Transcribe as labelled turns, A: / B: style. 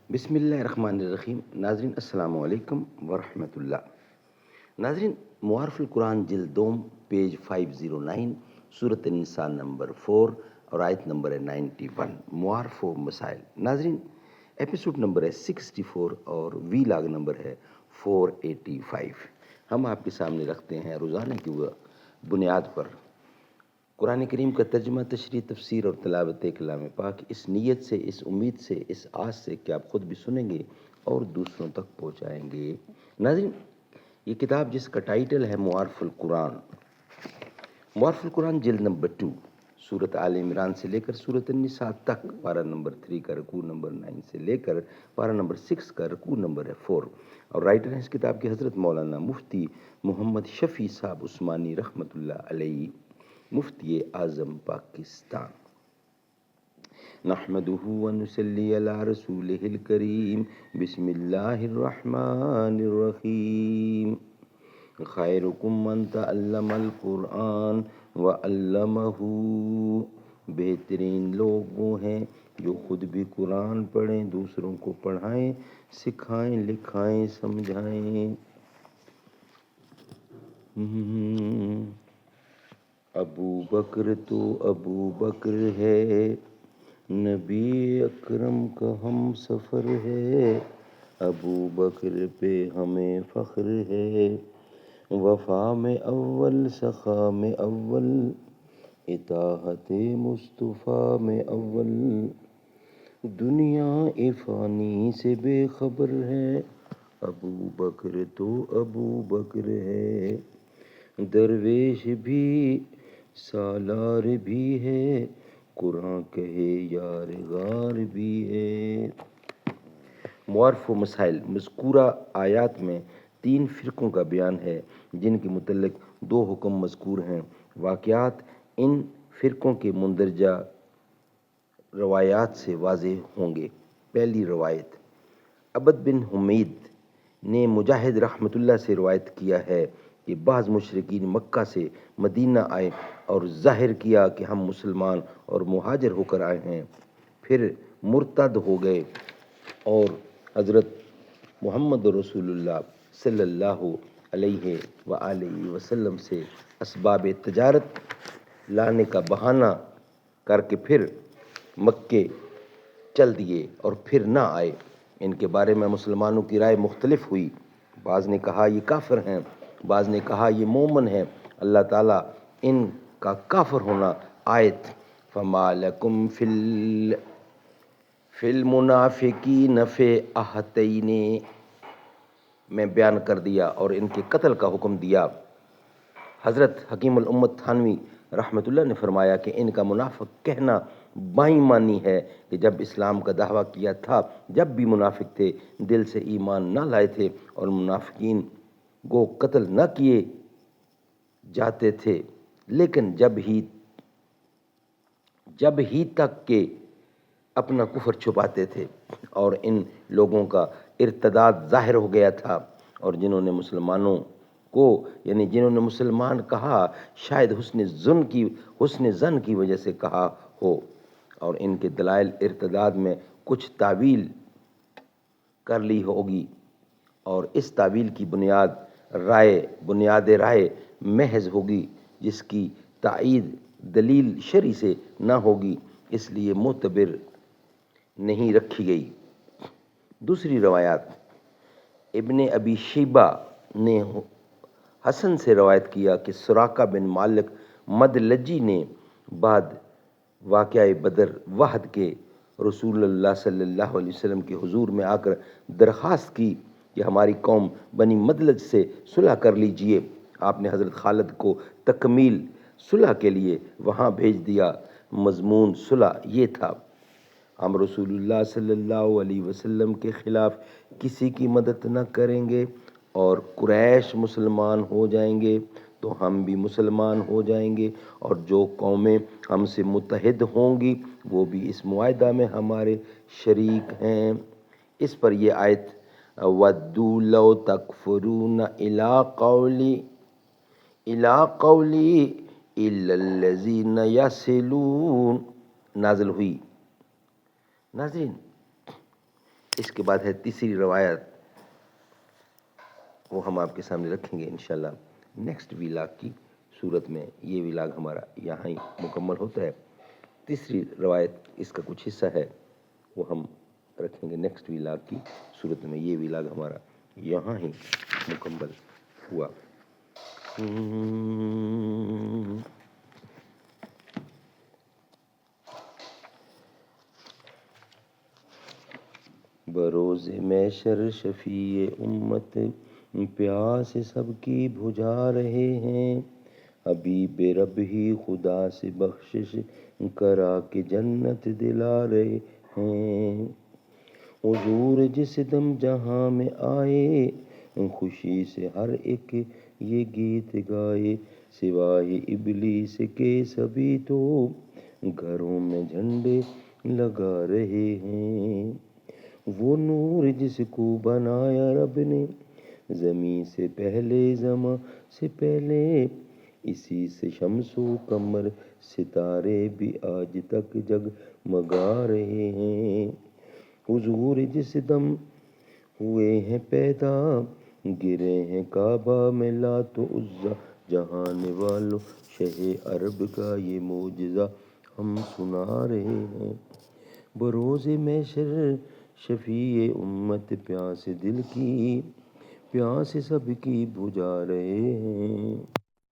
A: بسم اللہ الرحمن الرحیم۔ ناظرین السلام علیکم ورحمۃ اللہ۔ ناظرین، معارف القرآن جلد دوم پیج 509، سورۃ النساء نمبر 4 اور آیت نمبر ہے 91، معارف و مسائل۔ ناظرین، ایپیسوڈ نمبر ہے 64 اور وی لاگ نمبر ہے 485۔ ہم آپ کے سامنے رکھتے ہیں روزانہ کی بنیاد پر قرآن کریم کا ترجمہ، تشریح، تفسیر اور تلاوت کلام پاک، اس نیت سے، اس امید سے، اس آس سے کہ آپ خود بھی سنیں گے اور دوسروں تک پہنچائیں گے۔ ناظرین، یہ کتاب جس کا ٹائٹل ہے معارف القرآن، معارف القرآن جلد نمبر 2، سورۃ آل عمران سے لے کر سورۃ النساء تک، پارہ نمبر 3 کا رکوع نمبر 9 سے لے کر پارہ نمبر 6 کا رکوع نمبر 4، اور رائٹر ہیں اس کتاب کے حضرت مولانا مفتی محمد شفیع صاحب عثمانی رحمۃ اللہ علیہ، مفتی اعظم پاکستان۔ نحمدہ ونصلی علی رسولہ الکریم، بسم اللہ الرحمن الرحیم۔ خیرکم من تعلم القرآن وعلمہ، بہترین لوگ وہ ہیں جو خود بھی قرآن پڑھیں، دوسروں کو پڑھائیں، سکھائیں، لکھائیں، سمجھائیں۔ ابو بکر تو ابو بکر ہے، نبی اکرم کا ہم سفر ہے، ابو بکر پہ ہمیں فخر ہے، وفا میں اول، سخا میں اول، اطاعت مصطفیٰ میں اول، دنیا فانی سے بے خبر ہے، ابو بکر تو ابو بکر ہے، درویش بھی سالار بھی ہے، قرآن کہے یار غار بھی ہے۔ معارف و مسائل، مذکورہ آیات میں 3 فرقوں کا بیان ہے جن کے متعلق 2 حکم مذکور ہیں۔ واقعات ان فرقوں کے مندرجہ روایات سے واضح ہوں گے۔ پہلی روایت، عبد بن حمید نے مجاہد رحمۃ اللہ سے روایت کیا ہے کہ بعض مشرکین مکہ سے مدینہ آئے اور ظاہر کیا کہ ہم مسلمان اور مہاجر ہو کر آئے ہیں، پھر مرتد ہو گئے اور حضرت محمد رسول اللہ صلی اللہ علیہ وآلہ وسلم سے اسباب تجارت لانے کا بہانہ کر کے پھر مکے چل دیے اور پھر نہ آئے۔ ان کے بارے میں مسلمانوں کی رائے مختلف ہوئی، بعض نے کہا یہ کافر ہیں، بعض نے کہا یہ مومن ہیں۔ اللہ تعالیٰ ان کا کافر ہونا آیت فَمَا لَكُمْ فِي الْمُنَافِقِينَ فِئَتَيْنِ میں بیان کر دیا اور ان کے قتل کا حکم دیا۔ حضرت حکیم الامت تھانوی رحمۃ اللہ نے فرمایا کہ ان کا منافق کہنا بائیں معنی ہے کہ جب اسلام کا دعویٰ کیا تھا، جب بھی منافق تھے، دل سے ایمان نہ لائے تھے اور منافقین کو قتل نہ کیے جاتے تھے، لیکن جب ہی تک کہ اپنا کفر چھپاتے تھے اور ان لوگوں کا ارتداد ظاہر ہو گیا تھا، اور جنہوں نے مسلمانوں کو، یعنی جنہوں نے مسلمان کہا شاید حسن ظن کی وجہ سے کہا ہو، اور ان کے دلائل ارتداد میں کچھ تعویل کر لی ہوگی، اور اس تعویل کی بنیاد رائے محض ہوگی جس کی تائید دلیل شرعی سے نہ ہوگی، اس لیے معتبر نہیں رکھی گئی۔ دوسری روایات، ابن ابی شیبہ نے حسن سے روایت کیا کہ سراقہ بن مالک مدلجی نے بعد واقعہ بدر وحد کے رسول اللہ صلی اللہ علیہ وسلم کے حضور میں آ کر درخواست کی کہ ہماری قوم بنی مدلج سے صلح کر لیجئے۔ آپ نے حضرت خالد کو تکمیل صلح کے لیے وہاں بھیج دیا۔ مضمون صلح یہ تھا، ہم رسول اللہ صلی اللہ علیہ وسلم کے خلاف کسی کی مدد نہ کریں گے، اور قریش مسلمان ہو جائیں گے تو ہم بھی مسلمان ہو جائیں گے، اور جو قومیں ہم سے متحد ہوں گی وہ بھی اس معاہدہ میں ہمارے شریک ہیں۔ اس پر یہ آیت وَدُّوا لَوْ تَكْفُرُونَ إِلَىٰ قَوْلِي إِلَّا الَّذِينَ يَصِلُونَ نازل ہوئی۔ ناظرین، اس کے بعد ہے تیسری روایت، وہ ہم آپ کے سامنے رکھیں گے انشاءاللہ نیکسٹ ویلاگ کی صورت میں۔ یہ ویلاگ ہمارا یہاں ہی مکمل ہوتا ہے۔ تیسری روایت اس کا کچھ حصہ ہے، وہ ہم رکھیں گے نیکسٹ ویلاگ کی صورت میں۔ یہ ویلاگ ہمارا یہاں ہی مکمل ہوا۔ بروز محشر شفیع امت پیاس سب کی بجھا رہے ہیں، حبیب رب ہی خدا سے بخشش کرا کے جنت دلا رہے ہیں۔ حضور جس دم جہاں میں آئے، خوشی سے ہر ایک یہ گیت گائے، سوائے ابلیس کے سبھی تو گھروں میں جھنڈے لگا رہے ہیں۔ وہ نور جس کو بنایا رب نے زمین سے پہلے، زماں سے پہلے، اسی سے شمس و قمر ستارے بھی آج تک جگمگا رہے ہیں۔ حضور جس دم ہوئے ہیں پیدا، گرے ہیں کعبہ میں لات و عزیٰ، جہان والو شہ عرب کا یہ معجزہ ہم سنا رہے ہیں۔ بروز محشر شفیع امت پیاس دل کی، پیاس سب کی بجھا رہے ہیں۔